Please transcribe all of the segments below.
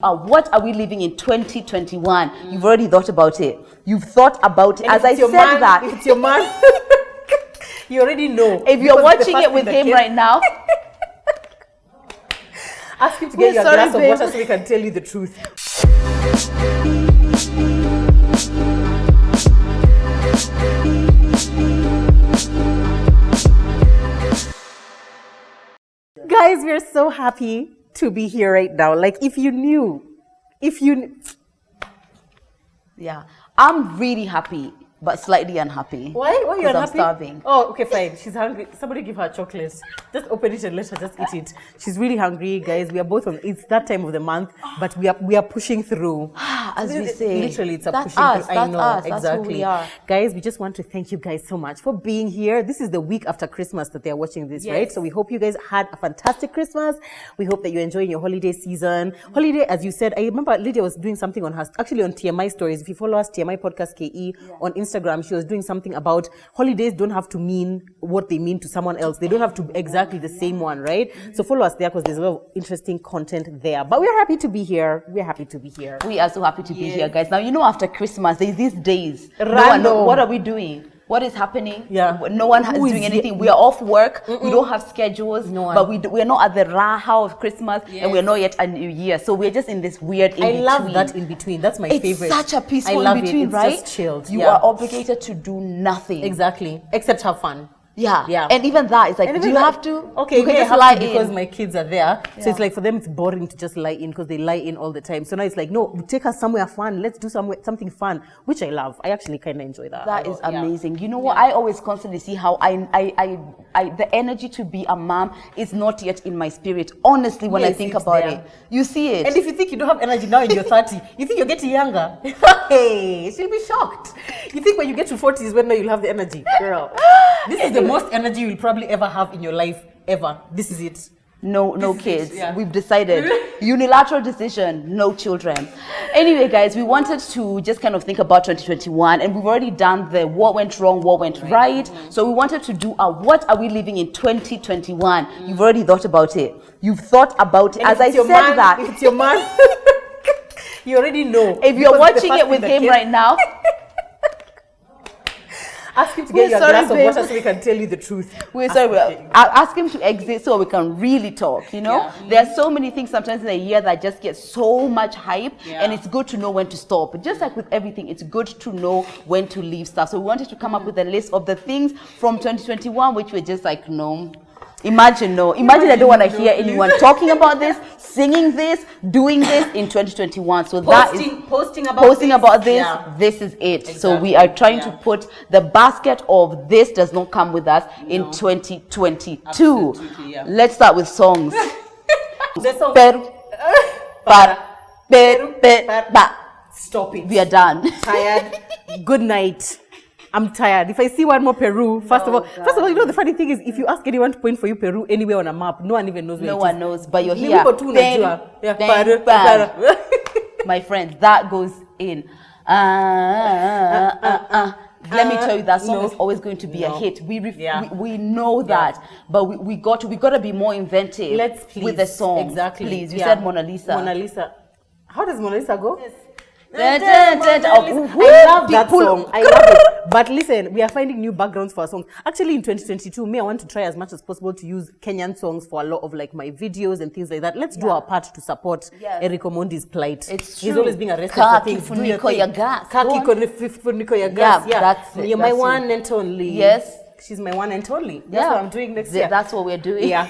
What are we living in 2021? You've already thought about it. You've thought about it. And as I said man, that. If it's your man, you already know. If you're watching it with him right now, ask him to get you a glass of water so we can tell you the truth. Guys, we're so happy to be here right now. Like, if you knew. Yeah, I'm really happy, but slightly unhappy. Why are you unhappy? I'm starving. Oh, okay, fine. She's hungry. Somebody give her a chocolate. Just open it and let her just eat it. She's really hungry, guys. We are both on. It's that time of the month, but we are pushing through. As we say, literally, it's a that's pushing us, through. that's I know us, exactly. That's who we are. Guys, we just want to thank you guys so much for being here. This is the week after Christmas that they are watching this, yes. right? So we hope you guys had a fantastic Christmas. We hope that you're enjoying your holiday season. Holiday, as you said, I remember Lydia was doing something on her, actually on TMI stories. If you follow us, TMI Podcast KE on Instagram, she was doing something about holidays don't have to mean what they mean to someone else. They don't have to be exactly the same one, right? So follow us there because there's a lot of interesting content there. But we're happy to be here. We're happy to be here. We are so happy to be here, guys. Now, you know, after Christmas, there's these days. Random. What are we doing? What is happening? Yeah. No one is doing anything. We are off work. We don't have schedules. No one. But we're not at the raha of Christmas, and we're not yet a New Year. So we're just in this weird in-between. I love that in-between. That's my favorite. It's such a peaceful I love in-between, It's right? just chilled. You are obligated to do nothing. Exactly. Except have fun. Yeah. And even that is like, do you have to? Okay, you can just have lie to because in. my kids are there. So it's like for them it's boring to just lie in because they lie in all the time. So now it's like, no, take us somewhere fun. Let's do something fun, which I love. I actually kind of enjoy that. That is amazing. You know what? I always constantly see how the energy to be a mom is not yet in my spirit. Honestly, when I think about it, you see it. And if you think you don't have energy now in your 30, you think you're getting younger. Hey, she'll be shocked. You think when you get to 40 is when now you'll have the energy, girl. This is the most energy you'll probably ever have in your life, ever. This is it. No kids. We've decided. Unilateral decision, no children. Anyway, guys, we wanted to just kind of think about 2021, and we've already done the what went wrong, what went right. So we wanted to do a what are we living in 2021? You've already thought about it. You've thought about it. And as I said man, that. If it's your man, you already know. If you're watching it with him right now, ask him to get you a glass of water so we can tell you the truth. Ask him to exit so we can really talk, you know? Yeah. There are so many things sometimes in a year that just get so much hype, and it's good to know when to stop. Just like with everything, it's good to know when to leave stuff. So we wanted to come up with a list of the things from 2021 which were just like, no. Imagine I don't want to hear anyone talking about this, singing this, doing this in 2021. So posting about this. This is it. Exactly. So we are trying to put the basket of this does not come with us in 2022. Absolutely, Let's start with songs. Peru, stop it. We are done. Tired. Good night. I'm tired. If I see one more Peru, first of all, you know the funny thing is, if you ask anyone to point for you Peru anywhere on a map, no one even knows where it is. No one knows, but you're here. My friend, that goes in. Let me tell you, that song is always going to be a hit. We know that, but we got to be more inventive. With the song. Exactly. Please, you said Mona Lisa. Mona Lisa. How does Mona Lisa go? Yes. I love that song. I love it. But listen, we are finding new backgrounds for our songs. Actually, in 2022, I want to try as much as possible to use Kenyan songs for a lot of like my videos and things like that. Let's do our part to support Eric Omondi's plight. It's true. He's always being arrested for things. You're my one and only. Yes. She's my one and only. That's what I'm doing next year. That's what we're doing. Yeah.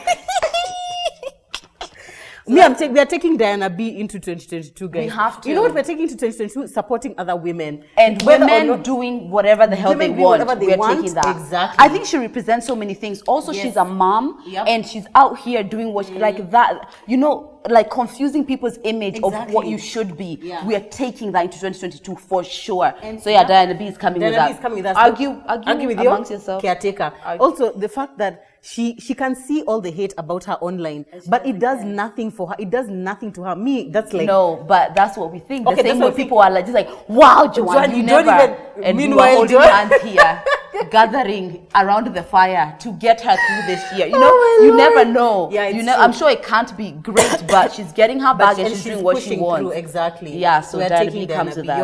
We are taking Diana B into 2022, guys. We have to. You know what we're taking into 2022? Supporting other women. And women doing whatever the hell they want. We're taking that. Exactly. I think she represents so many things. Also, she's a mom, and she's out here doing what like that. You know, like confusing people's image of what you should be. We are taking that into 2022 for sure. And so Diana B is coming with us. Argue with you amongst yourself. Caretaker. Also, the fact that she can see all the hate about her online, but it does nothing for her. It does nothing to her. Me, that's like but that's what we think. The same way people are like just like, wow, Joanne, you never. Even, and meanwhile, holding hands here. gathering around the fire to get her through this year. You know, you never know. Yeah, you know, I'm sure it can't be great, but she's getting her bag and she's doing what she wants. Through, exactly. Yeah, so we're Darby comes with us.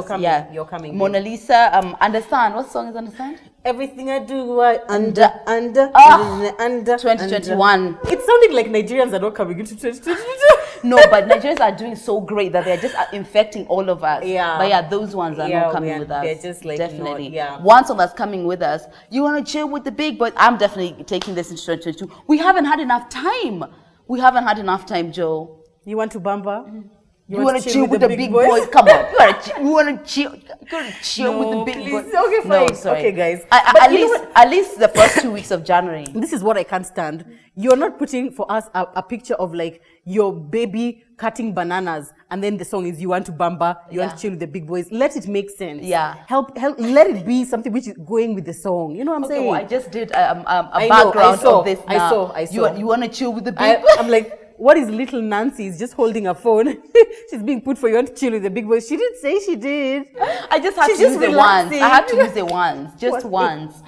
You're coming. Mona Lisa, understand. What song is understand? Everything I do, I under. 2021. It's sounding like Nigerians are not coming into 2022. No, but Nigerians are doing so great that they're just infecting all of us. Yeah. But yeah, those ones are not coming with us. They're just like definitely. One song that's coming with us. You want to chill with the big boys? I'm definitely taking this into 2022. We haven't had enough time. Joe. You want to bumper? You want to chill with the big boys? Come on. You want to chill with the big boys? Okay, fine. No, sorry. Okay, guys. At least the first 2 weeks of January. This is what I can't stand. You're not putting for us a picture of like your baby cutting bananas, and then the song is you want to bamba, you want to chill with the big boys. Let it make sense. Yeah. Help. Let it be something which is going with the song. You know what I'm saying? Well, I just did a background of this now. I saw. You want to chill with the big boys? I'm like, what is little Nancy is just holding a phone? She's being put for you want to chill with the big boys. She didn't say she did. I just had to use it once. I had to use it once, just once.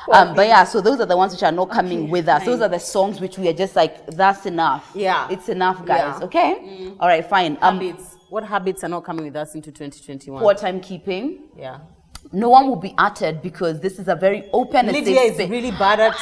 But yeah, so those are the ones which are not coming with us. Those are the songs which we are just like, that's enough. Yeah, it's enough, guys. Okay. All right, fine. Habits. What habits are not coming with us into 2021? Poor timekeeping. Yeah. No one will be uttered because this is a very open and safe Lydia space. is really bad at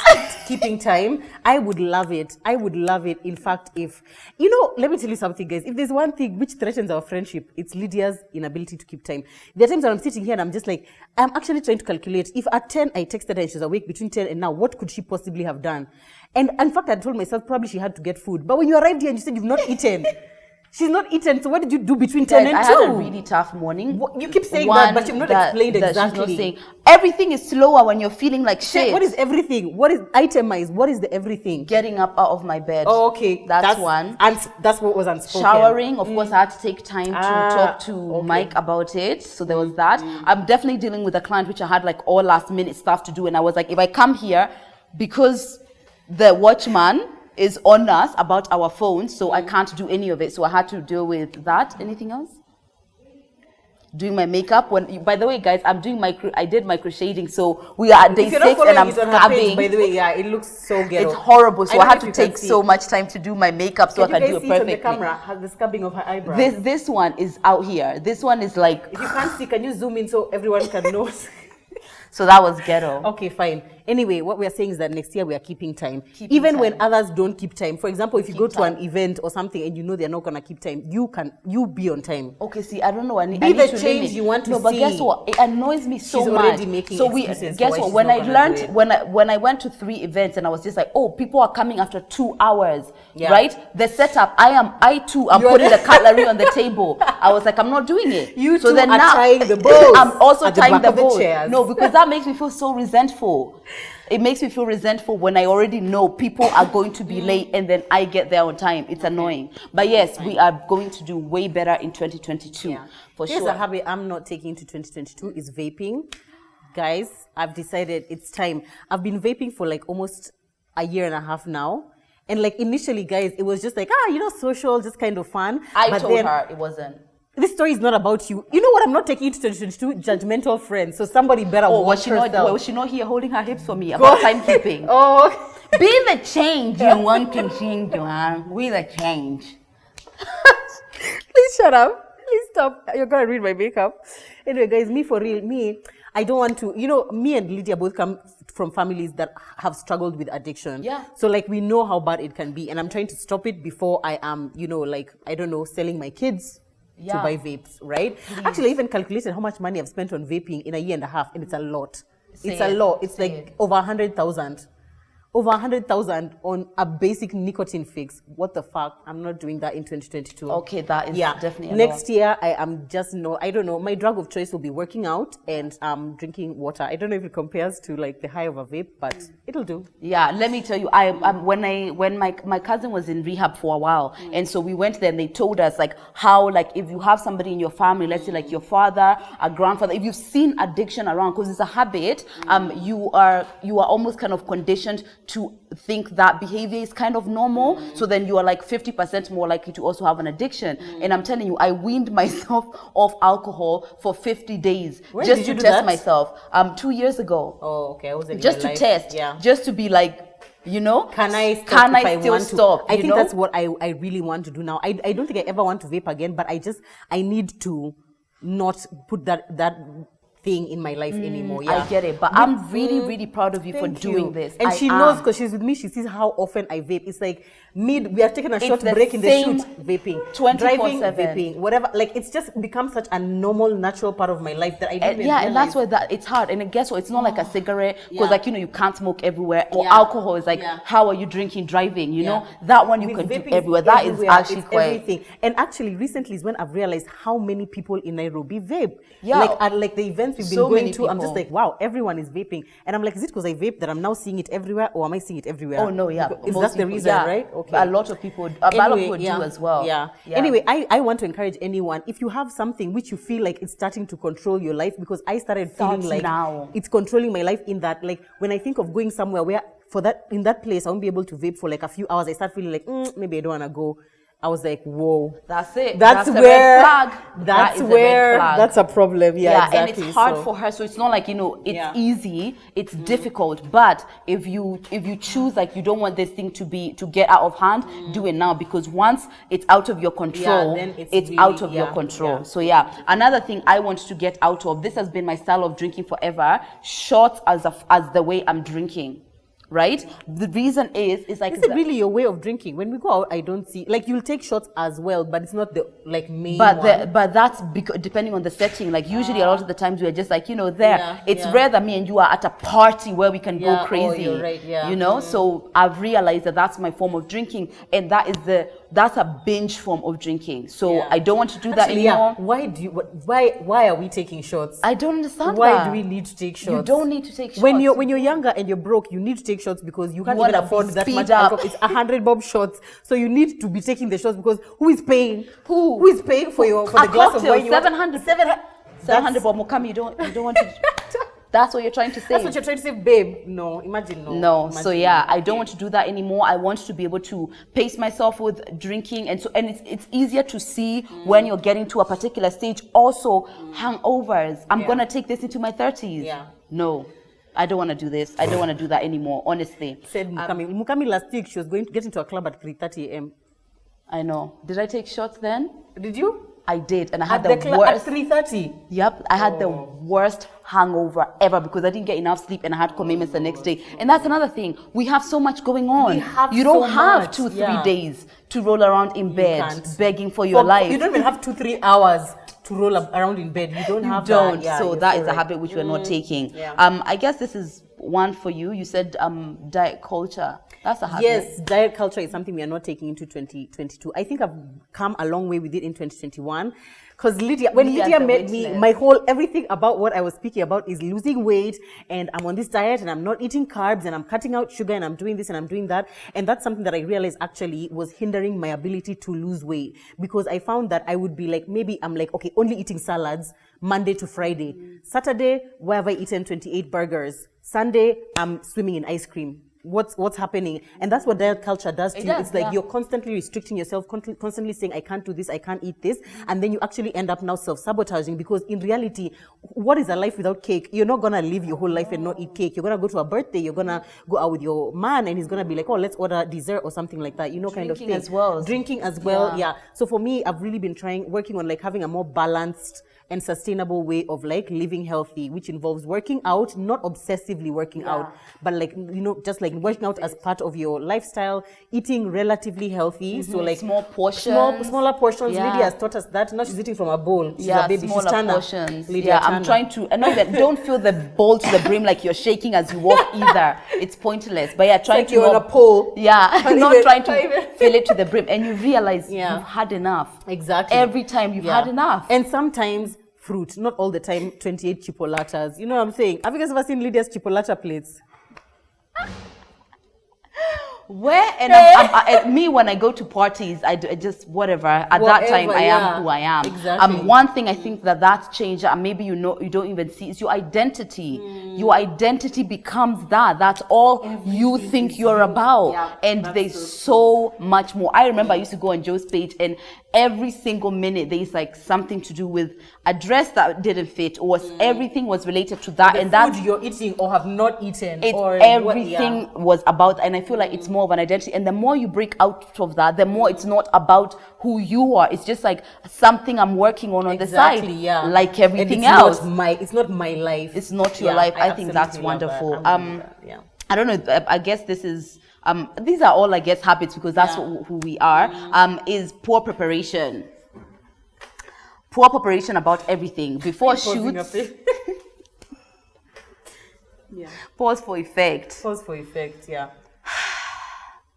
keeping time. I would love it. In fact, if, let me tell you something, guys. If there's one thing which threatens our friendship, it's Lydia's inability to keep time. There are times when I'm sitting here and I'm just like, I'm actually trying to calculate. If at 10 I texted her and she was awake between 10 and now, what could she possibly have done? And in fact, I told myself probably she had to get food. But when you arrived here and you said you've not eaten, she's not eaten, so what did you do between 10 and 2? I had a really tough morning. You keep saying that, but you've not explained exactly. She's not saying. Everything is slower when you're feeling like shit. What is everything? What is itemized? What is the everything? Getting up out of my bed. Oh, okay. That's one. And that's what was unspoken. Showering, of course, I had to take time to talk to Mike about it. So there was that. I'm definitely dealing with a client which I had like all last minute stuff to do. And I was like, if I come here, because the watchman is on us about our phones, so I can't do any of it. So I had to deal with that. Anything else? Doing my makeup. By the way, guys, I did my crocheting, so we are at day 6 and I'm scabbing. By the way, yeah, it looks so ghetto. It's horrible. So I had to take so much time to do my makeup so I can do it perfectly. Can you guys see from the camera has the scabbing of her eyebrow? This one is out here. This one is like. If you can't see, can you zoom in so everyone can know? So that was ghetto. Okay, fine. Anyway, what we are saying is that next year we are keeping time. Even when others don't keep time. For example, if you go to an event or something and you know they're not going to keep time, you be on time. Okay, see, I don't know. I need the to change you want to see. No, but guess what? It annoys me so much. She's already making excuses. Guess what? When I learned, when I went to 3 events and I was just like, oh, people are coming after 2 hours, right? The setup, I too am putting the cutlery on the table. I was like, I'm not doing it. You so then are tying the bows. I'm also tying the bows. No, because that makes me feel so resentful. It makes me feel resentful when I already know people are going to be late and then I get there on time. It's annoying. But yes, we are going to do way better in 2022. For sure. Here's a habit I'm not taking to 2022 is vaping. Guys, I've decided it's time. I've been vaping for like almost a year and a half now. And like initially, guys, it was just like, social, just kind of fun. I told her it wasn't. This story is not about you. You know what? I'm not taking it to 2022 judgmental friends. So somebody better watch herself. Was she not here holding her hips for me about timekeeping? Be the change you want to change, Joanne. We the change. Please shut up. Please stop. You're going to read my makeup. Anyway, guys, I don't want to, me and Lydia both come from families that have struggled with addiction. Yeah. So like we know how bad it can be. And I'm trying to stop it before I am, selling my kids to buy vapes, right? Please. Actually, I even calculated how much money I've spent on vaping in a year and a half, and it's a lot. It's a lot. It's like over 100,000. Over 100,000 on a basic nicotine fix. What the fuck? I'm not doing that in 2022. Okay, that is definitely next year, I am just I don't know. My drug of choice will be working out and drinking water. I don't know if it compares to like the high of a vape, but it'll do. Yeah, let me tell you, when my cousin was in rehab for a while, and so we went there and they told us like how like if you have somebody in your family, let's say like your father, a grandfather, if you've seen addiction around, because it's a habit, you are almost kind of conditioned to think that behavior is kind of normal. So then you are like 50% more likely to also have an addiction. And I'm telling you, I weaned myself off alcohol for 50 days just to test myself. 2 years ago. Oh, okay. I wasn't just to test. Yeah. Just to be like, you know, can I stop can if I still stop? I think that's what I really want to do now. I don't think I ever want to vape again, but I need to not put that thing in my life anymore. Yeah, I get it, but I'm really proud of you for doing this. And she knows because she's with me. She sees how often I vape. It's like we have taken a short break in the shoot, vaping, 24/7. Driving, vaping, whatever. Like it's just become such a normal, natural part of my life that I didn't even realize. And that's why it's hard. And guess what? It's not like a cigarette because like you can't smoke everywhere. Or alcohol is like how are you drinking driving? You know that one you can do everywhere. That is actually quite everything. And actually, recently is when I've realized how many people in Nairobi vape. Yeah, like at like the events we've been going to, I'm just like, wow, everyone is vaping. And I'm like, is it because I vape that I'm now seeing it everywhere, or am I seeing it everywhere? Oh no, yeah. Is that the reason, right? Okay. A lot of people do as well. Yeah. Anyway, I want to encourage anyone, if you have something which you feel like it's starting to control your life, because I started feeling like it's controlling my life in that, like when I think of going somewhere where in that place I won't be able to vape for like a few hours, I start feeling like maybe I don't want to go. I was like, whoa. That's it. That's where. That's where. That's a problem. Yeah, exactly. And it's hard for her. So it's not like it's easy. It's difficult. But if you choose like you don't want this thing to get out of hand, do it now, because once it's out of your control, then it's really, out of your control. So another thing I want to get out of. This has been my style of drinking forever. Shots as the way I'm drinking. Right? The reason is like... Is it really your way of drinking? When we go out, I don't see... Like, you'll take shots as well, but it's not the, like, main one. But that's depending on the setting. Like, usually a lot of the times we're just like, there. It's rare that me and you are at a party where we can go crazy. Oh, you're right, So I've realized that that's my form of drinking. And that's a binge form of drinking. So I don't want to do that anymore. Why are we taking shots? I don't understand Why do we need to take shots? You don't need to take shots. When you're younger and you're broke, you need to take shots because you can't even afford that much alcohol. It's 100 bob shots. So you need to be taking the shots because who is paying? Who is paying for the glass of wine? 700 bob. Mukami, you don't want to... That's what you're trying to say. That's what you're trying to say, babe. No, imagine no. No, so I don't want to do that anymore. I want to be able to pace myself with drinking, and it's easier to see when you're getting to a particular stage. Also, hangovers. I'm gonna take this into my 30s. Yeah. No, I don't want to do this. I don't want to do that anymore. Honestly. Said Mukami. Mukami last week she was going to get into a club at 3:30 a.m. I know. Did I take shots then? Did you? I did, and I had the worst. At 3:30. Yep, I had the worst hangover ever because I didn't get enough sleep and I had commitments the next day. And that's another thing. We have so much going on. You don't have 2-3 days to roll around in bed begging for your life. You don't even have 2-3 hours to roll around in bed. You don't have that. Yeah, so that is a habit which we're not taking. Yeah. I guess this is one for you. You said diet culture. That's a habit. Yes, diet culture is something we are not taking into 2022. I think I've come a long way with it in 2021. Because when Lydia met me, everything about what I was speaking about is losing weight, and I'm on this diet and I'm not eating carbs and I'm cutting out sugar and I'm doing this and I'm doing that. And that's something that I realized actually was hindering my ability to lose weight, because I found that I would be like, maybe I'm like, okay, only eating salads Monday to Friday. Saturday, where have I eaten 28 burgers? Sunday, I'm swimming in ice cream. What's happening? And that's what diet culture does to you. It's like you're constantly restricting yourself, constantly saying, I can't do this, I can't eat this. And then you actually end up now self-sabotaging, because in reality, what is a life without cake? You're not going to live your whole life and not eat cake. You're going to go to a birthday, you're going to go out with your man and he's going to be like, oh, let's order dessert or something like that, kind of thing. Drinking as well. Yeah. So for me, I've really been working on like having a more balanced and sustainable way of like living healthy, which involves working out, not obsessively working out, but like, just like working out as part of your lifestyle, eating relatively healthy. So like small portions. Smaller portions. Lydia has taught us that. Now she's eating from a bowl. She's a baby. Smaller She's portions. I'm trying to, I know that don't fill the bowl to the brim like you're shaking as you walk either. It's pointless. But trying to you're on a pole. Not trying to fill it to the brim. And you realize you've had enough. Exactly. Every time you've had enough. And sometimes fruit, not all the time 28 chipolatas. You know what I'm saying? Have you guys ever seen Lydia's chipolata plates? Where and me when I go to parties, I just whatever. At that time, I am who I am. Exactly. One thing I think that's changed, and maybe you don't even see, is your identity. Your identity becomes that. That's all you think you're about, and there's so much more. I remember I used to go on Joe's page, and every single minute there's like something to do with a dress that didn't fit, or everything was related to that, and that you're eating or have not eaten, or everything was about. And I feel like it's more of an identity, and the more you break out of that, the more it's not about who you are. It's just like something I'm working on the side, like everything else. It's not my life. It's not your life. I think that's wonderful. I don't know. I guess this is. These are all, I guess, habits, because that's who we are. Is poor preparation. Poor preparation about everything before shoots. Pause for effect. Pause for effect. Yeah.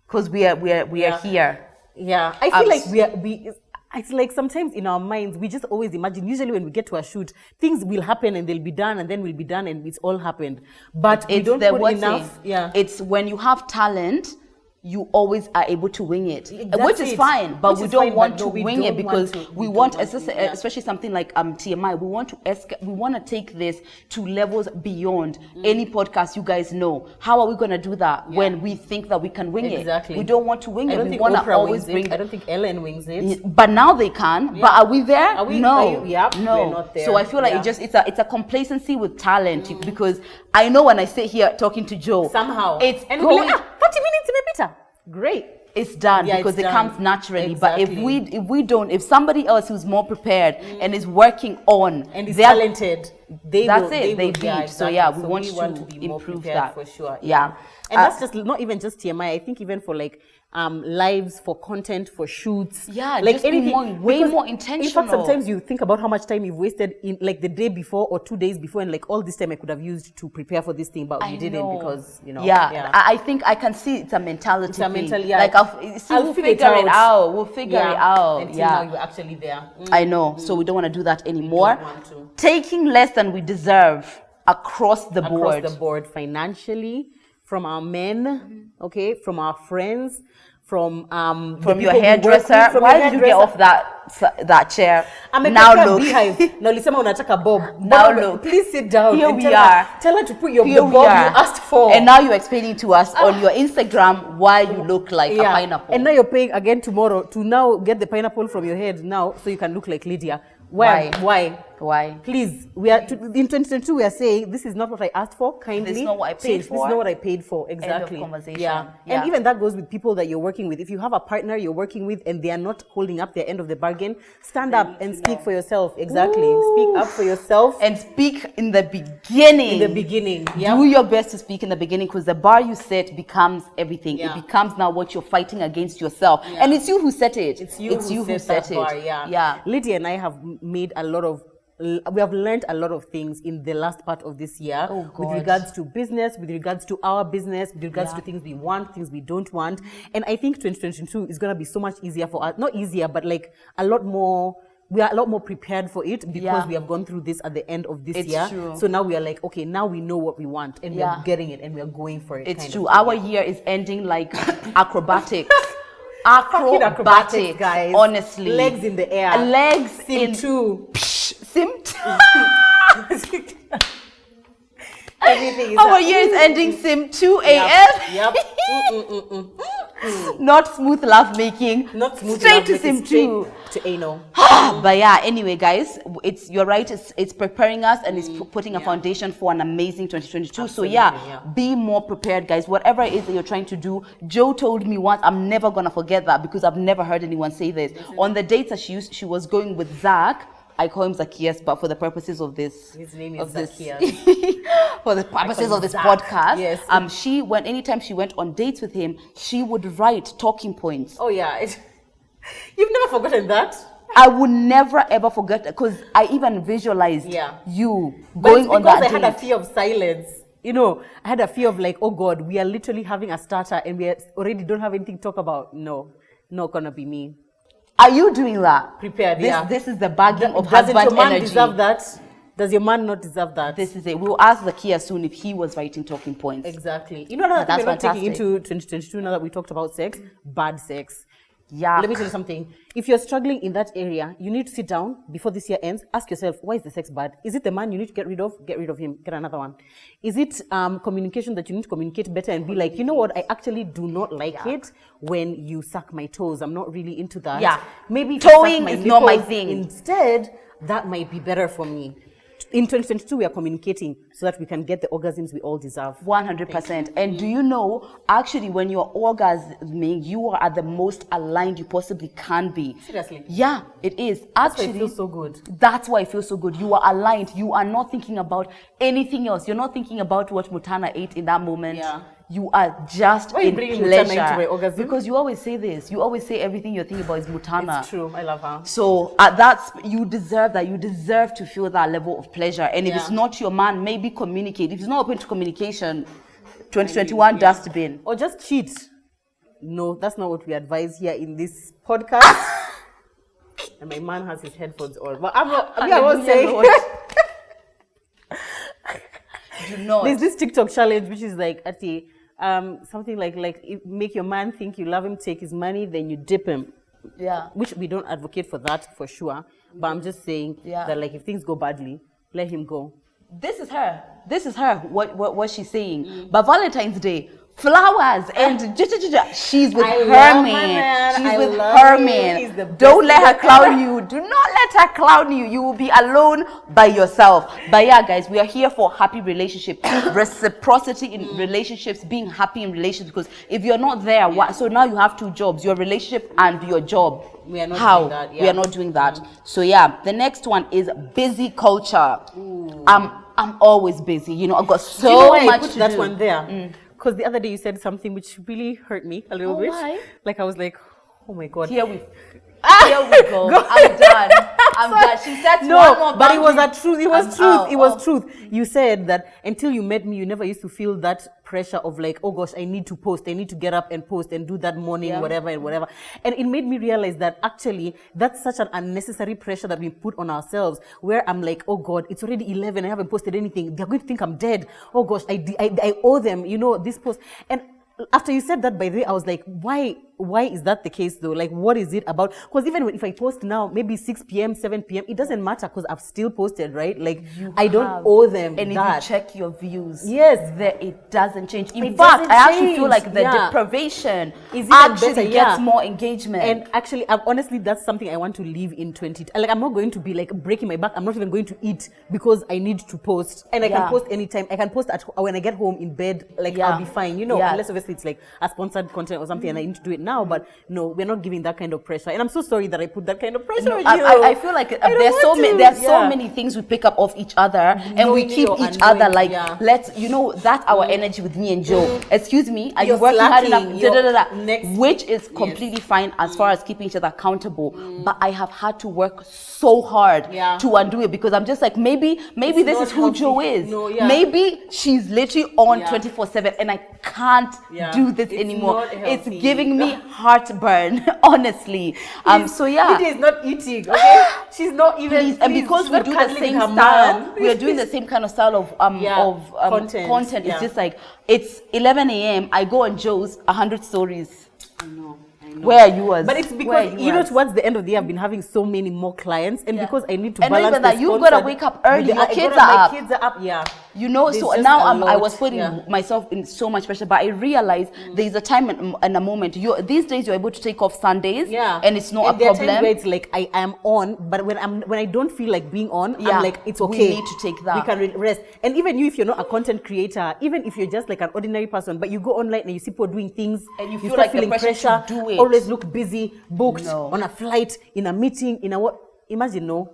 Because we are here. Yeah. I feel like it's like sometimes in our minds, we just always imagine, usually when we get to a shoot, things will happen and they'll be done, and then we'll be done and it's all happened. But we don't put enough. It's when you have talent, you always are able to wing it, which is fine, but we don't want to wing it, because we want, especially something like TMI, we want to take this to levels beyond any podcast you guys know. How are we going to do that when we think that we can wing it? We don't want to wing it. We want to always bring it. I don't think Ellen wings it. But now they can. But are we there? No. No. We're not there. So I feel like it's a complacency with talent, because I know when I sit here talking to Joe, somehow it's and going, 30 minutes better. Great. It's done, because it comes naturally. Exactly. But if somebody else who's more prepared and is working on and is talented, they beat. Exactly. So we want to be improve more that for sure. Yeah. And that's just not even just TMI. I think even for like lives, for content, for shoots. Yeah, like just anything, way more intentional. In fact, sometimes you think about how much time you've wasted in like the day before or 2 days before, and like all this time I could have used to prepare for this thing, but we didn't, because I think I can see it's a mentality. It's a mental, like we'll figure it out. We'll figure it out. Until now you're actually there. I know. So we don't want to do that anymore. We don't want to. Taking less than we deserve across the board. Across the board, financially, from our men, okay, from our friends, from your hairdresser. Why did you get off that chair? Now look. Now lisema unataka bob. Now look. Please sit down. Here we are. Tell her to put the bob you asked for. And now you're explaining to us on your Instagram why you look like a pineapple. And now you're paying again tomorrow to now get the pineapple from your head now, so you can look like Lydia. Why? Please, we are in 2022. We are saying this is not what I asked for. Kindly, this is not what I paid for. This is not what I paid for. Exactly. End of conversation. Yeah. And even that goes with people that you're working with. If you have a partner you're working with and they are not holding up their end of the bargain, stand up and speak for yourself. Exactly. Ooh. Speak up for yourself and speak in the beginning. Yeah. Do your best to speak in the beginning, because the bar you set becomes everything. Yeah. It becomes now what you're fighting against yourself, and it's you who set it. It's you who set it. Bar, yeah. Lydia and I have made we have learned a lot of things in the last part of this year with regards to business, with regards to our business, with regards to things we want, things we don't want. And I think 2022 is going to be so much easier for us. Not easier, but like we are a lot more prepared for it, because we have gone through this at the end of this year. True. So now we are like, okay, now we know what we want, and we are getting it, and we are going for it. It's true. Our year is ending like acrobatics. Acrobatics, guys. Honestly. Legs in the air. Legs Sim 2. Sim 2. Our year is ending Sim 2 AF. Yep. Not smooth love making. Not smooth straight to Sim 2. To anal. But yeah, anyway, guys, you're right. It's preparing us, and it's putting a foundation for an amazing 2022. Absolutely, so be more prepared, guys. Whatever it is that you're trying to do. Joe told me once, I'm never gonna forget that, because I've never heard anyone say this. On the dates that she was going with Zach. I call him Zacchaeus, but for the purposes of this, his name is Zacchaeus. For the purposes of this podcast, anytime she went on dates with him, she would write talking points. Oh yeah, you've never forgotten that. I would never ever forget, because I even visualized you going on that date. Because I had a fear of silence. I had a fear of like, oh God, we are literally having a starter and we already don't have anything to talk about. No, not gonna be me. Are you doing that? Prepared, This is the bagging of husband energy. Doesn't your man energy. deserve that? Does your man not deserve that? This is it. We'll ask Zakia soon if he was writing talking points. Exactly. You know another thing we're not taking into 2022 now that we talked about sex? Bad sex. Yeah. Let me tell you something. If you're struggling in that area, you need to sit down before this year ends. Ask yourself, why is the sex bad? Is it the man you need to get rid of? Get rid of him. Get another one. Is it communication that you need to communicate better and be like, you know what? I actually do not like it when you suck my toes. I'm not really into that. Yeah. Maybe towing is not my thing. Instead, that might be better for me. In 2022, we are communicating so that we can get the orgasms we all deserve. 100%. And do you know, actually, when you're orgasming, you are at the most aligned you possibly can be. Seriously? Yeah, it is. Actually, that's why it feels so good. That's why it feels so good. You are aligned. You are not thinking about anything else. You're not thinking about what Mutana ate in that moment. Yeah. You are just Why in pleasure. Because you always say this. You always say everything you're thinking about is Mutana. It's true. I love her. So you deserve that. You deserve to feel that level of pleasure. And if it's not your man, maybe communicate. If it's not open to communication, 2021 dustbin. Or just cheat. No, that's not what we advise here in this podcast. And my man has his headphones on. But I won't say. Do not. There's this TikTok challenge which is like, something like make your man think you love him, take his money, then you dip him. Yeah. Which we don't advocate for that for sure. But I'm just saying that like if things go badly, let him go. This is her. What she's saying. But Valentine's Day, flowers and she's with her man. She's with her man. Don't let her clown you. Do not let her clown you. You will be alone by yourself. But yeah, guys, we are here for happy relationship, reciprocity in relationships, being happy in relationships. Because if you're not there, so now you have two jobs: your relationship and your job. We are not doing that. Yeah. We are not doing that. So yeah, the next one is busy culture. Ooh. I'm always busy. You know, I've got so much to do. That one there. Because the other day you said something which really hurt me a little bit. Why? Like I was like, oh my God. Here we go. I'm done. She said one more but it was a truth. It was truth. It was truth. You said that until you met me, you never used to feel that pressure of like, oh gosh, I need to post. I need to get up and post and do that morning, whatever and whatever. And it made me realize that actually that's such an unnecessary pressure that we put on ourselves, where I'm like, oh God, it's already 11. I haven't posted anything. They're going to think I'm dead. Oh gosh, I owe them, this post. And after you said that, by the way, I was like, why is that the case though? Like, what is it about? Because even if I post now, maybe 6 p.m., 7 p.m., it doesn't matter because I've still posted, right? Like, I don't owe them and that. If you check your views, it doesn't change. In fact, I actually feel like the deprivation actually gets more engagement. And actually, honestly, that's something I want to leave in 20. Like, I'm not going to be like breaking my back. I'm not even going to eat because I need to post. And I can post anytime. I can post when I get home in bed. Like, I'll be fine. Unless obviously it's like a sponsored content or something and I need to do it now. But no, we're not giving that kind of pressure. And I'm so sorry that I put that kind of pressure on you. I feel like there's so many things we pick up off each other and we keep each other like, that's our energy with me and Joe. Excuse me, are you working hard enough? Which is completely fine as far as keeping each other accountable. But I have had to work so hard to undo it because I'm just like, maybe this is who Joe is. Maybe she's literally on 24/7 and I can't do this anymore. It's giving me heartburn, honestly. Lydia is not eating, okay? She's not even. And because we do the same style, we are doing the same kind of style of content. It's just like, it's 11 a.m. I go on Joe's 100 stories. I know. Where are yours? But it's because towards the end of the year I've been having so many more clients, and because I need to balance. And even that you've got to wake up early. Your kids are up. My kids are up. Yeah. So now I was putting myself in so much pressure, but I realized there's a time and a moment. These days you're able to take off Sundays, and it's not a problem. There are times where it's like I am on, but when I don't feel like being on, I'm like, it's okay. We need to take that. We can rest. And even you, if you're not a content creator, even if you're just like an ordinary person, but you go online and you see people doing things, and you feel like feeling pressure to do it. Always look busy, booked, on a flight, in a meeting, in a what? Imagine no.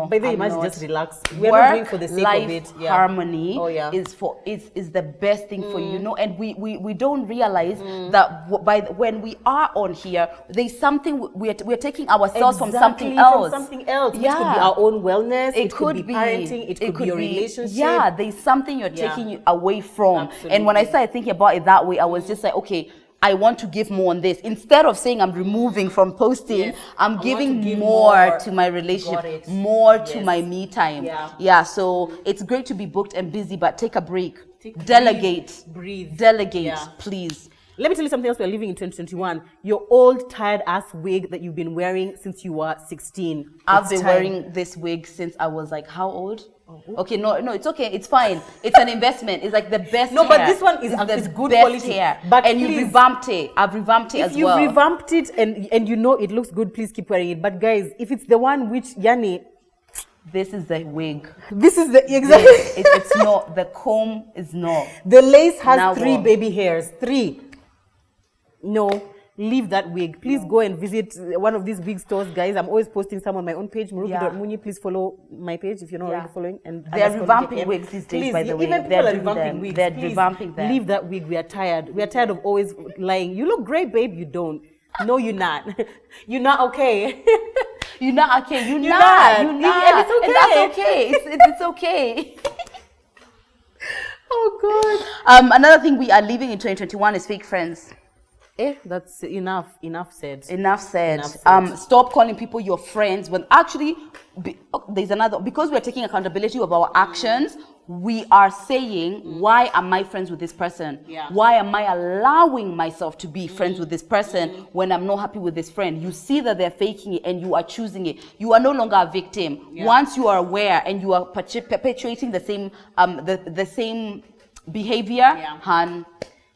By the way, imagine just relax. We're not doing for the sake of it. Harmony is the best thing for you, and we don't realize that when we are on here, there's something we're taking ourselves from something else. Which could be our own wellness. It could be parenting. It could be your relationship. Yeah, there's something you're taking away from. Absolutely. And when I started thinking about it that way, I was just like, okay, I want to give more on this. Instead of saying I'm removing from posting, I'm giving more to my relationship, more to my me time. Yeah, so it's great to be booked and busy, but take a break. Delegate. Breathe. Delegate, please. Let me tell you something else. We're living in 2021. Your old tired ass wig that you've been wearing since you were 16. I've been wearing this wig since I was like, how old? Okay, no, it's okay. It's fine. It's an investment. It's like the best hair. But this one is the good best quality hair. But and you revamped it. I've revamped it as well. If you revamped it and you know it looks good, please keep wearing it. But guys, if it's the one which Yani, this is the wig. This is the exactly. It's not. The comb is not. The lace has 3 baby hairs. 3. No. Leave that wig. Please go and visit one of these wig stores, guys. I'm always posting some on my own page, Muruki.Muni. Please follow my page if you're not already following. And they're revamping wigs these days, by the way. Even people are revamping wigs. They're revamping them. Leave that wig. We are tired. We are tired of always lying. You look great, babe. You don't. No, you're not. You're not okay. You're not okay. You're not. And it's okay. And that's okay. It's okay. Oh, God. Another thing we are leaving in 2021 is fake friends. That's enough said. Enough said. Stop calling people your friends when actually there's another, because we're taking accountability of our actions. We are saying, why am I friends with this person? Why am I allowing myself to be friends with this person when I'm not happy with this friend? You see that they're faking it and you are choosing it. You are no longer a victim. Once you are aware and you are perpetuating the same the same behavior,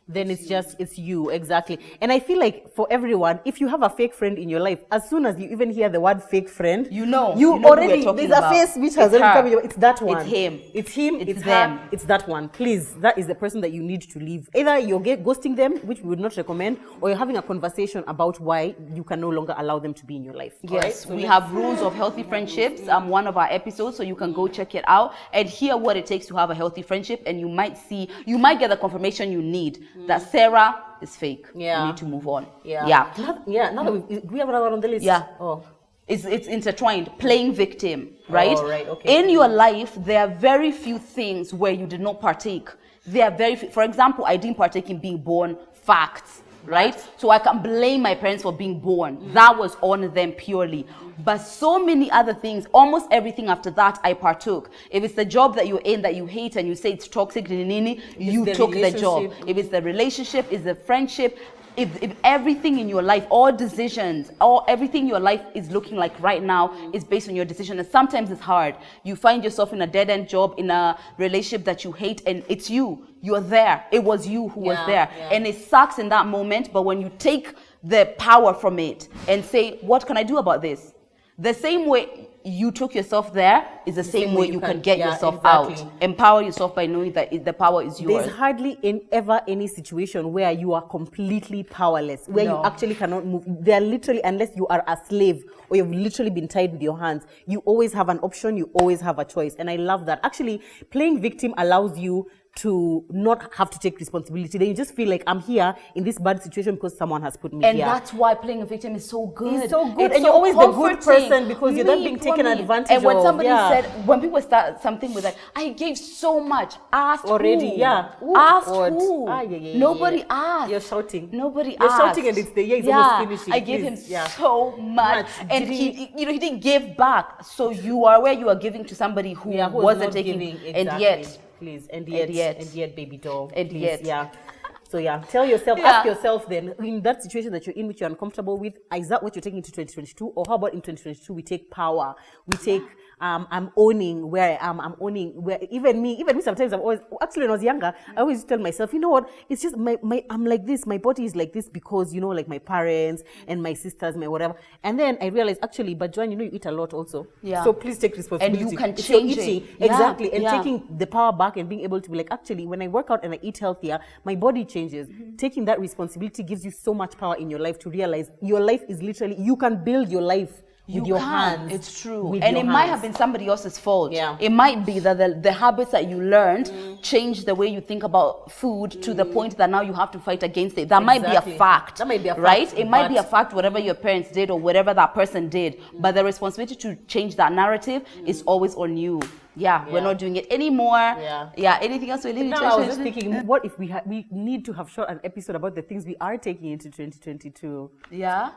then it's you, exactly. And I feel like for everyone, if you have a fake friend in your life, as soon as you even hear the word fake friend, you know already there's a face which has already come. It's that one. It's him. It's him. It's them. It's that one. Please, that is the person that you need to leave. Either you're ghosting them, which we would not recommend, or you're having a conversation about why you can no longer allow them to be in your life. Yes, right? So we have rules of healthy friendships. One of our episodes, so you can go check it out and hear what it takes to have a healthy friendship, and you might get the confirmation you need that Sarah is fake. You need to move on. Now that we have another on the list. It's intertwined. Playing victim, right? Oh, right. Okay. In your life, there are very few things where you did not partake. There are very few. For example, I didn't partake in being born. Facts. Right? So I can blame my parents for being born. That was on them purely. But so many other things, almost everything after that, I partook. If it's the job that you're in that you hate and you say it's toxic, you took the job. If it's the relationship, it's the friendship, if everything in your life, all decisions, everything in your life is looking like right now is based on your decision. And sometimes it's hard. You find yourself in a dead-end job, in a relationship that you hate, and it's you. You're there. It was you who was there. And it sucks in that moment, but when you take the power from it and say, what can I do about this? The same way you took yourself there is the same way you can get yourself out. Empower yourself by knowing that the power is yours. There's hardly ever any situation where you are completely powerless, where you actually cannot move. There are literally, unless you are a slave or you've literally been tied with your hands, you always have an option, you always have a choice. And I love that. Actually, playing victim allows you to not have to take responsibility. Then you just feel like I'm here in this bad situation because someone has put me here. And that's why playing a victim is so good. It's so good. And you're always the good person because you're not being taken advantage of. And when somebody said, when people start something with like, I gave so much, asked already, who? Asked who? Nobody asked. You're shouting. Nobody You're asked. shouting and it's almost finishing. I gave him so much. And he didn't give back. So you are where you are giving to somebody who wasn't taking. Exactly. And yet. Please, and yet, baby doll. And please, yet. So tell yourself, ask yourself then, in that situation that you're in, which you're uncomfortable with, is that what you're taking into 2022? Or how about in 2022, we take power, we take, I'm owning where I am, I'm owning where, even me sometimes I'm always, actually when I was younger, I always tell myself, you know what, it's just I'm like this, my body is like this because, like my parents and my sisters, my whatever. And then I realized, actually, but Joanne, you get a lot also. Yeah. So please take responsibility. And you can change it. Exactly. And taking the power back and being able to be like, actually, when I work out and I eat healthier, my body changes. Taking that responsibility gives you so much power in your life to realize your life is literally, you can build your life with your hands. It's true. And it might have been somebody else's fault. Yeah. It might be that the habits that you learned changed the way you think about food to the point that now you have to fight against it. That might be a fact. That might be a fact. Right? It might be a fact, whatever your parents did or whatever that person did. But the responsibility to change that narrative is always on you. Yeah, we're not doing it anymore. Yeah. Anything else we leave? Now I was just thinking, what if we need to have shot an episode about the things we are taking into 2022? Yeah.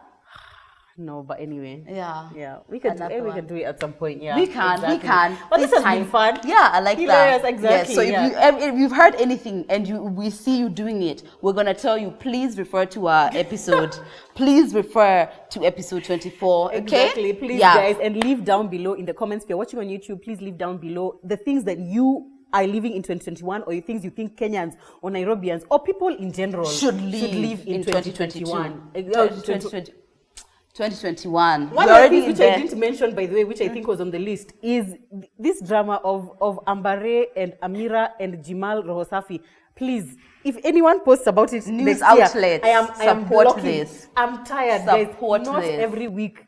No, but anyway. Yeah. We can do it at some point. Yeah. We can. But this has been fun. Yeah, I like Hilarious, that. exactly. Yes. So if you've heard anything and we see you doing it, we're gonna tell you, please refer to our episode. Please refer to episode 24. Okay? Exactly. Please, guys, and leave down below in the comments. If you're watching on YouTube, please leave down below the things that you are living in 2021, or things you think Kenyans or Nairobians or people in general should live in 2021. 2021. One of the things which I didn't mention, by the way, which I think was on the list, is this drama of Ambare and Amira and Jimal Rohosafi. Please, if anyone posts about it, news outlets, I am support this. I'm tired, support guys. Not this.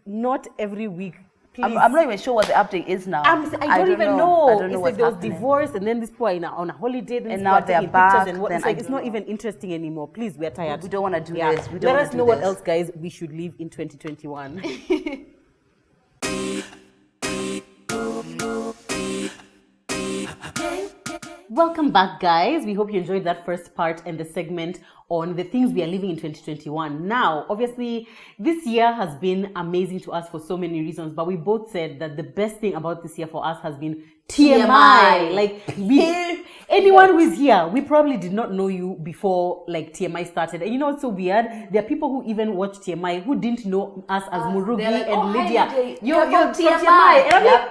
Not every week. Please. I'm not even sure what the update is now. I don't even know. I don't know what's there was happening. divorce, and then this poor on a holiday, and now they're back. And it's not even interesting anymore. Please, we're tired. We don't want to do this. We don't Let us know what else, guys, we should leave in 2021. Welcome back, guys. We hope you enjoyed that first part and the segment on the things we are living in 2021. Now, obviously, this year has been amazing to us for so many reasons, but we both said that the best thing about this year for us has been TMI. Like, anyone who is here, we probably did not know you before, like, TMI started. And you know what's so weird? There are people who even watch TMI who didn't know us as Murugi and Lydia. You're from TMI. And I'm like,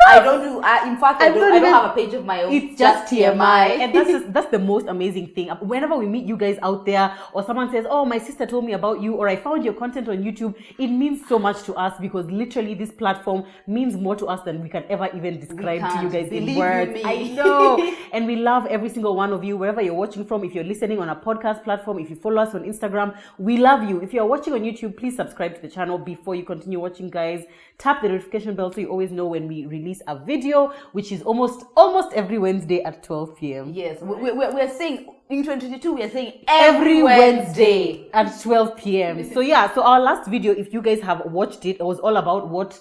I don't do. In fact, I don't have a page of my own. It's just TMI, and that's the most amazing thing. Whenever we meet you guys out there, or someone says, "Oh, my sister told me about you," or "I found your content on YouTube," it means so much to us, because literally this platform means more to us than we can ever even describe to you guys in words. I know, and we love every single one of you, wherever you're watching from. If you're listening on a podcast platform, if you follow us on Instagram, we love you. If you're watching on YouTube, please subscribe to the channel before you continue watching, guys. Tap the notification bell so you always know when we release a video, which is almost every Wednesday at 12 p.m. Yes, we're saying in 2022, we are saying every Wednesday at 12 p.m. So our last video, if you guys have watched it, it was all about what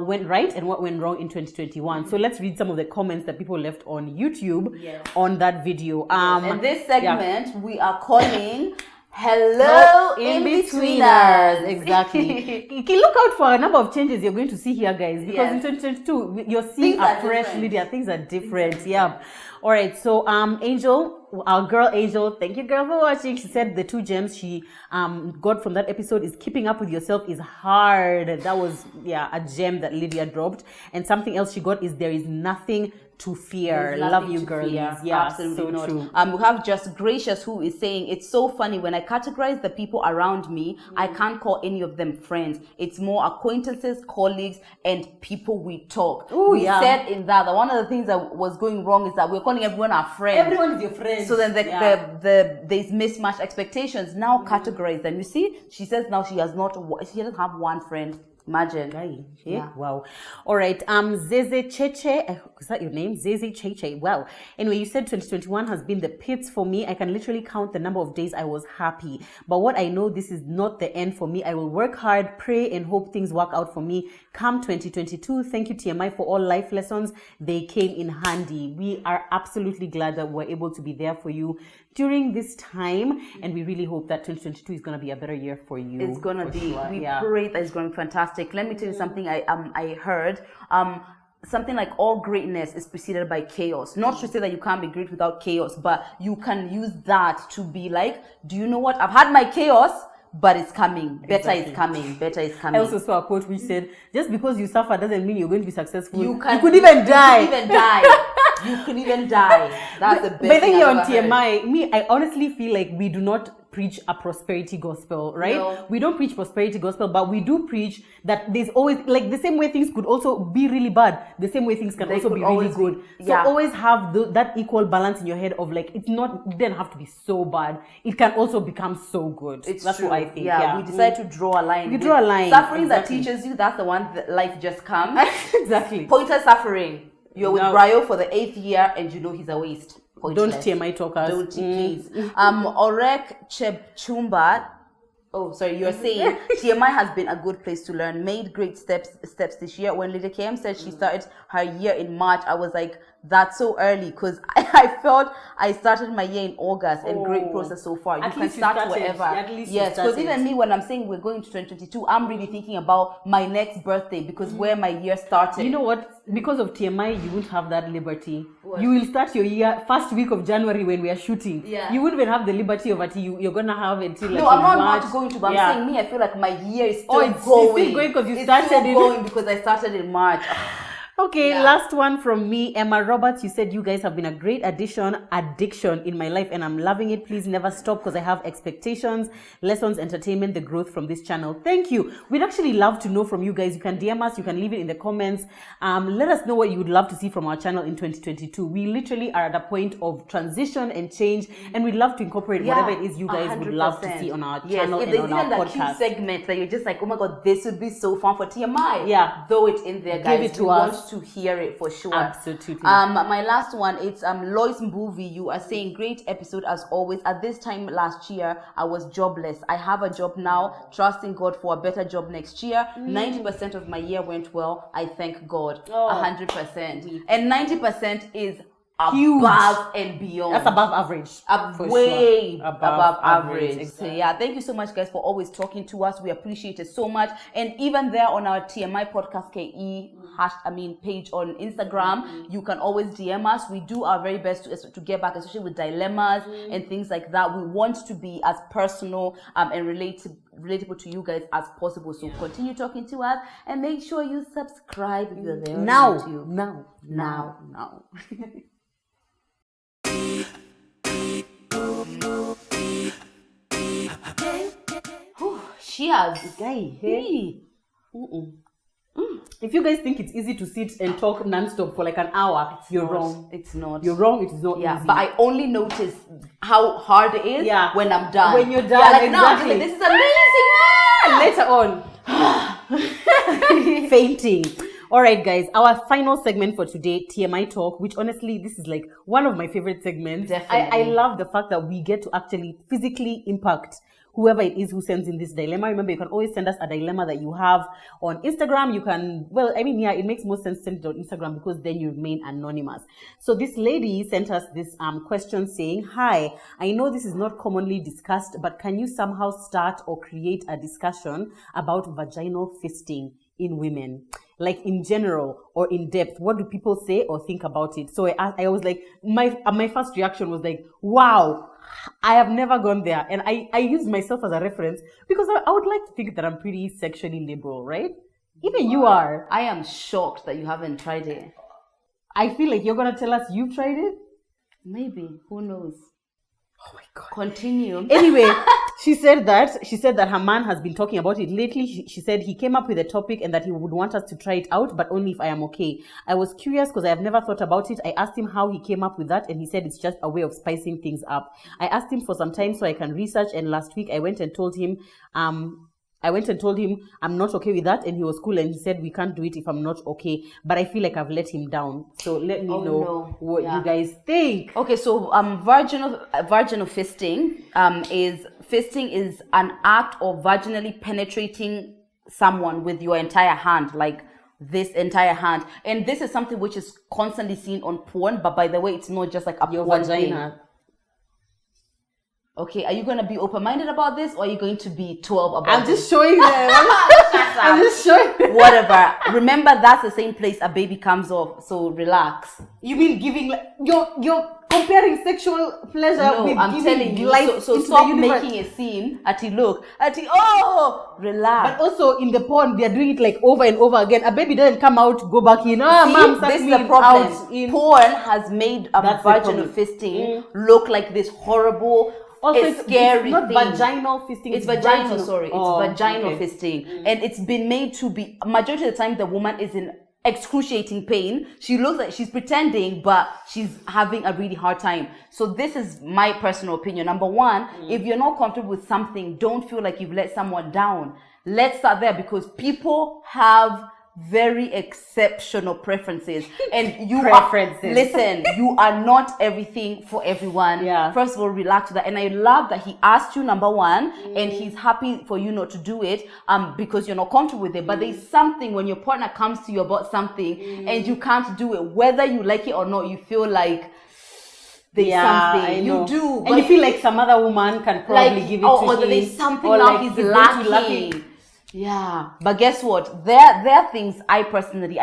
went right and what went wrong in 2021. So let's read some of the comments that people left on YouTube on that video. And this segment we are calling Hello In-Betweeners. Exactly. Look out for a number of changes you're going to see here, guys, because in 2022 you're seeing a fresh Lydia. Things are different. Yeah. All right. So Angel, our girl Angel, thank you, girl, for watching. She said the 2 gems she got from that episode is keeping up with yourself is hard. That was a gem that Lydia dropped. And something else she got is there is nothing to fear. Love you, girlies. Yeah, absolutely so not. True. We have Just Gracious, who is saying, it's so funny when I categorize the people around me, I can't call any of them friends. It's more acquaintances, colleagues, and people we talk. Ooh, we said in that one of the things that was going wrong is that we're calling everyone our friend. Everyone is your friend. So then there's mismatched expectations. Now categorize them. You see, she says now she doesn't have one friend. Imagine. Wow. All right. Zeze Cheche. Is that your name? Zeze Cheche. Wow. Anyway, you said 2021 has been the pits for me. I can literally count the number of days I was happy. But what I know, this is not the end for me. I will work hard, pray, and hope things work out for me. Come 2022. Thank you, TMI, for all life lessons. They came in handy. We are absolutely glad that we're able to be there for you during this time, and we really hope that 2022 is going to be a better year for you. It's going to be. Sure. We pray that it's going to be fantastic. Let me tell you something I heard. Something like all greatness is preceded by chaos. Not to say that you can't be great without chaos, but you can use that to be like, do you know what? I've had my chaos, but it's coming. Better is coming. Better is coming. I also saw a quote which said, just because you suffer doesn't mean you're going to be successful. You could even die. You could even die. That's the best thing. But then you're on TMI. Me, I honestly feel like we do not preach a prosperity gospel, right? No. We don't preach prosperity gospel, but we do preach that there's always, like, the same way things could also be really bad, the same way things can They also could be really always good. be- So yeah. always have that equal balance in your head of like, it didn't have to be so bad. It can also become so good. That's true. what I think. Yeah, we decided to draw a line. You draw a line. Suffering Exactly. that teaches you, that's the one that life just comes. Exactly. Pointless suffering. You're with No. Brio for the 8th year and you know he's a waste. Don't Pointless. TMI talk us. Don't please. Orek Chebchumba. Oh, sorry, you're saying TMI has been a good place to learn. Made great steps this year. When Lydia KM said she started her year in March, I was like, that's so early, because I felt I started my year in August and great process so far. You can start wherever. Yes, because even me, when I'm saying we're going to 2022, I'm really thinking about my next birthday, because where my year started. You know what? Because of TMI, you won't have that liberty. You will start your year first week of January when we are shooting. Yeah. You wouldn't even have the liberty of it. You're gonna have until like no, I'm not March. not going to, but Yeah. I'm saying me, I feel like my year is still it's going. still going because you It's started still in- going because I started in March. Okay, Yeah. last one from me, Emma Roberts. You said you guys have been a great addition in my life, and I'm loving it. Please never stop, because I have expectations, lessons, entertainment, the growth from this channel. Thank you. We'd actually love to know from you guys. You can DM us, you can leave it in the comments. Let us know what you would love to see from our channel in 2022. We literally are at a point of transition and change, and we'd love to incorporate whatever it is you guys would love to see on our channel if and there's on even our that cute podcast. segment that you're just like, oh my god, this would be so fun for TMI. Yeah. Throw it in there, guys. Give it to we us. want to hear it for sure. Absolutely. My last one, it's Lois Mbuvi. You are saying great episode as always. At this time last year, I was jobless. I have a job now, trusting God for a better job next year. 90% of my year went well. I thank God. 100%. And 90% is Huge. above and beyond. That's above average. For Way sure. above average. Exactly. So yeah, thank you so much, guys, for always talking to us. We appreciate it so much. And even there on our TMI podcast KE page on Instagram, you can always DM us. We do our very best to get back, especially with dilemmas and things like that. We want to be as personal and relatable to you guys as possible. So continue talking to us and make sure you subscribe if you're there on YouTube. Now. Cheers. Guy, hey. If you guys think it's easy to sit and talk non-stop for like an hour, you're wrong. It's not. You're wrong. It is not Yeah, easy. but I only notice how hard it is when I'm done. When you're done, yeah, like now, I'm exactly. like, this is amazing. Later on, fainting. All right, guys, our final segment for today, TMI Talk, which honestly, this is like one of my favorite segments. Definitely. I love the fact that we get to actually physically impact whoever it is who sends in this dilemma. Remember, you can always send us a dilemma that you have on Instagram. You can, it makes most sense to send it on Instagram because then you remain anonymous. So this lady sent us this question saying, hi, I know this is not commonly discussed, but can you somehow start or create a discussion about vaginal fisting in women? Like in general or in depth, what do people say or think about it? So I was like, my first reaction was like, wow, I have never gone there. And I used myself as a reference because I would like to think that I'm pretty sexually liberal, right? Even you are. I am shocked that you haven't tried it. I feel like you're going to tell us you've tried it. Maybe. Who knows? Oh my God. Continue. Anyway, she said that her man has been talking about it lately. She said he came up with a topic and that he would want us to try it out, but only if I am okay. I was curious because I have never thought about it. I asked him how he came up with that, and he said it's just a way of spicing things up. I asked him for some time so I can research, and last week I went and told him I'm not okay with that, and he was cool, and he said we can't do it if I'm not okay, but I feel like I've let him down. So let me know what you guys think. Okay, so vaginal fisting is an act of vaginally penetrating someone with your entire hand, like this entire hand. And this is something which is constantly seen on porn, but by the way, it's not just like a Your porn vagina. thing. Okay, are you going to be open-minded about this, or are you going to be 12 about I'm this? just showing them. I'm just showing them. Whatever. Remember, that's the same place a baby comes off, so relax. You mean giving, like, you're comparing sexual pleasure with I'm giving telling you. life So into stop the universe. making a scene. Relax. But also in the porn, they're doing it like over and over again. A baby doesn't come out, go back in. Mom, this is me the problem. out in. Porn has made a That's the vaginal problem. fisting look like this horrible, Also, a scary not thing. vaginal fisting. It's vaginal, sorry. Oh, it's vaginal okay. fisting. And it's been made to be, majority of the time, the woman is in excruciating pain. She looks like she's pretending, but she's having a really hard time. So this is my personal opinion. Number one, if you're not comfortable with something, don't feel like you've let someone down. Let's start there, because people have very exceptional preferences, and you listen, you are not everything for everyone. First of all, relax with that. And I love that he asked you, number one, and he's happy for you not to do it because you're not comfortable with it. But there's something when your partner comes to you about something and you can't do it, whether you like it or not, you feel like there's something you do, and you feel like some other woman can probably give it to him, or there's something or now like he's lacking. Yeah, but guess what? There are things I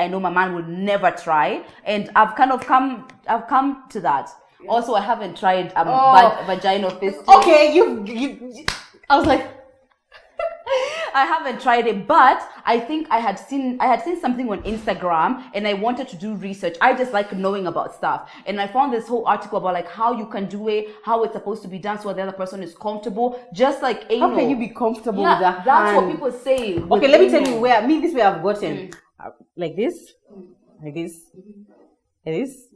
know my man would never try, and I've come to that. Also, I haven't tried vaginal fisting. Okay, you I was like, I haven't tried it, but I think I had seen something on Instagram, and I wanted to do research. I just like knowing about stuff, and I found this whole article about like how you can do it, how it's supposed to be done, so the other person is comfortable. Just like anal. How can you be comfortable with a hand? That's what people say. Okay, let me tell you this way I've gotten like this, like this, like this,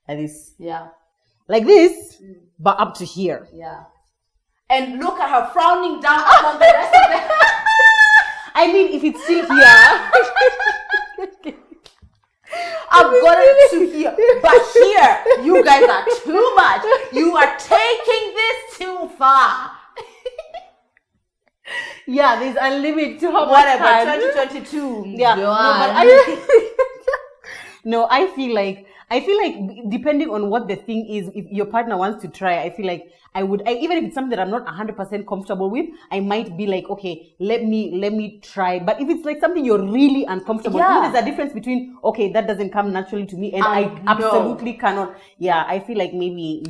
like this. Yeah. Like this, but up to here. Yeah. And look at her frowning down upon the rest of it. I mean, if it's still here. I've got it to here. But here, you guys are too much. You are taking this too far. Yeah, there's a limit to how much time. 2022. Yeah. No, I feel like depending on what the thing is, if your partner wants to try, I feel like even if it's something that I'm not 100% comfortable with, I might be like, okay, let me try. But if it's like something you're really uncomfortable with, there's a difference between, okay, that doesn't come naturally to me, and I absolutely cannot. Yeah, I feel like maybe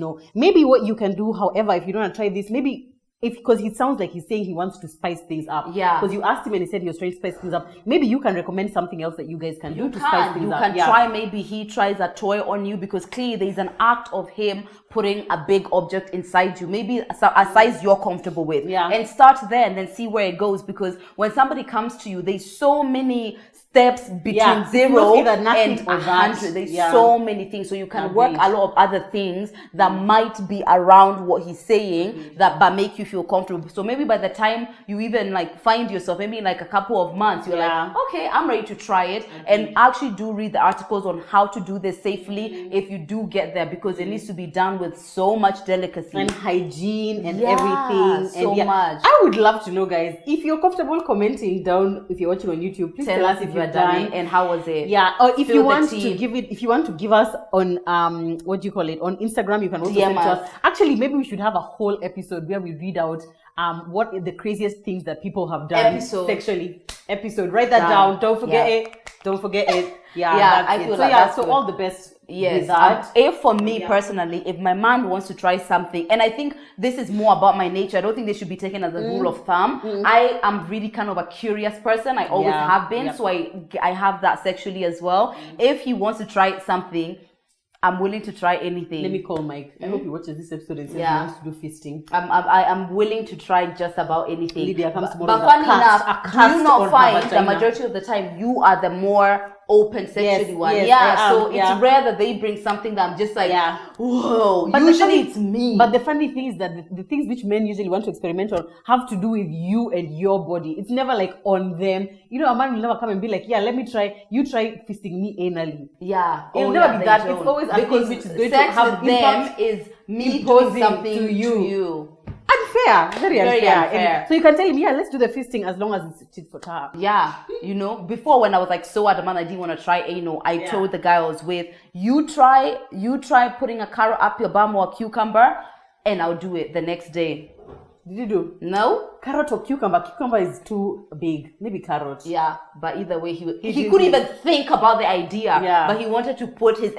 what you can do, however, if you don't want to try this, maybe because he sounds like he's saying he wants to spice things up. Yeah. Because you asked him and he said he was trying to spice things up. Maybe you can recommend something else that you guys can do to spice things up. You can try, maybe he tries a toy on you, because clearly there's an act of him putting a big object inside you, maybe a size you're comfortable with. Yeah. And start there and then see where it goes, because when somebody comes to you, there's so many steps between 0 and 100. There's so many things. So you can work a lot of other things that might be around what he's saying that but make you feel comfortable. So maybe by the time you even like find yourself, maybe in like a couple of months, you're like, okay, I'm ready to try it. And actually do read the articles on how to do this safely if you do get there, because it needs to be done with so much delicacy and hygiene and everything. So much. I would love to know, guys, if you're comfortable commenting down, if you're watching on YouTube, please tell us if you've done it and how was it. Yeah, or if you want to give us on what do you call it, on Instagram, you can also send to us. Actually, maybe we should have a whole episode where we read out what are the craziest things that people have done sexually. Write that down. Don't forget it. Yeah, I feel so all the best. Yes, if for me personally, if my man wants to try something, and I think this is more about my nature, I don't think this should be taken as a rule of thumb. I am really kind of a curious person. I always have been, so I have that sexually as well. If he wants to try something, I'm willing to try anything. Let me call Mike. I hope he watches this episode and says he wants to do fisting. I'm willing to try just about anything. Lydia comes tomorrow. But funny enough, do you not find the majority of the time you are the more open sexually one? So it's rare that they bring something that I'm just like, whoa. But usually it's me. But the funny thing is that the things which men usually want to experiment on have to do with you and your body. It's never like on them. You know, a man will never come and be like, let me try. You try fisting me anally. Yeah. It'll never be that. It's always a thing which is going to have them is me doing something to you. Unfair, very unfair. So you can tell him, let's do the fisting as long as it's tit for tat. Yeah, before when I was like so adamant I didn't want to try anal, I told the guy I was with, you try putting a carrot up your bum or a cucumber, and I'll do it the next day. Did you do? No. Carrot or cucumber? Cucumber is too big. Maybe carrot. Yeah, but either way, he couldn't even think about the idea. Yeah. But he wanted to put his...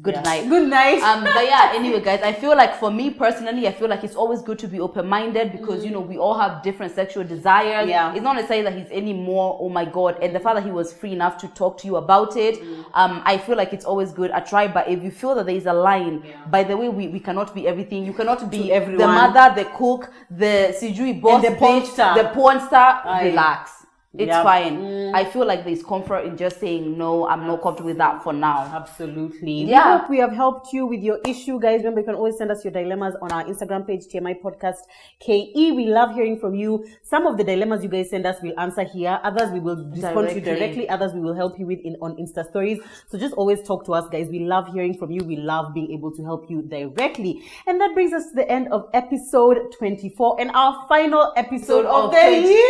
Good night. Good night. But yeah, anyway, guys, I feel like for me personally, I feel like it's always good to be open-minded because, you know, we all have different sexual desires. Yeah. It's not necessarily that he's any more, oh my God. And the fact that he was free enough to talk to you about it, I feel like it's always good. I try, but if you feel that there is a line, by the way, we cannot be everything. You cannot be the mother, the cook, the sijui boss, and the porn star. The porn star. Relax. It's fine. Mm. I feel like there's comfort in just saying, no, I'm not comfortable with that for now. Absolutely. Yeah. We hope we have helped you with your issue, guys. Remember, you can always send us your dilemmas on our Instagram page, TMI Podcast KE. We love hearing from you. Some of the dilemmas you guys send us, we'll answer here. Others, we will respond to you directly. Others, we will help you with on Insta stories. So just always talk to us, guys. We love hearing from you. We love being able to help you directly. And that brings us to the end of episode 24 and our final episode of the year.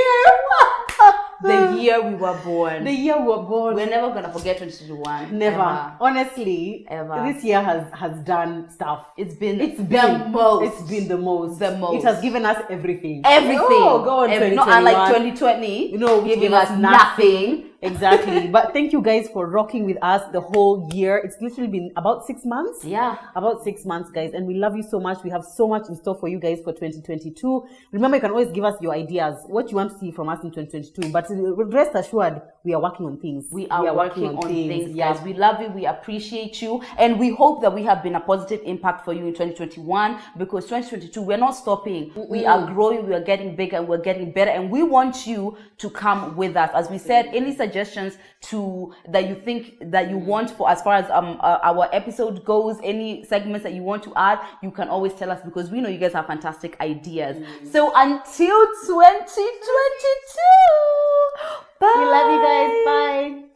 The year we were born. The year we were born. We're never gonna forget 2021. Never. Ever. Honestly, ever. This year has done stuff. It's been the most. It's been the most. The most. It has given us everything. Everything. Oh, go on, 2021. Not unlike 2020. You know, giving us nothing. Exactly. But thank you guys for rocking with us the whole year. It's literally been about 6 months. Yeah. About 6 months, guys. And we love you so much. We have so much in store for you guys for 2022. Remember, you can always give us your ideas, what you want to see from us in 2022. But rest assured, we are working on things. We are working on things, guys. We love you. We appreciate you. And we hope that we have been a positive impact for you in 2021 because 2022, we're not stopping. We are growing. We are getting bigger and we're getting better. And we want you to come with us. As we said, any suggestions that you think that you want for as far as our episode goes, any segments that you want to add, you can always tell us because we know you guys have fantastic ideas. So until 2022, bye. We love you guys. Bye.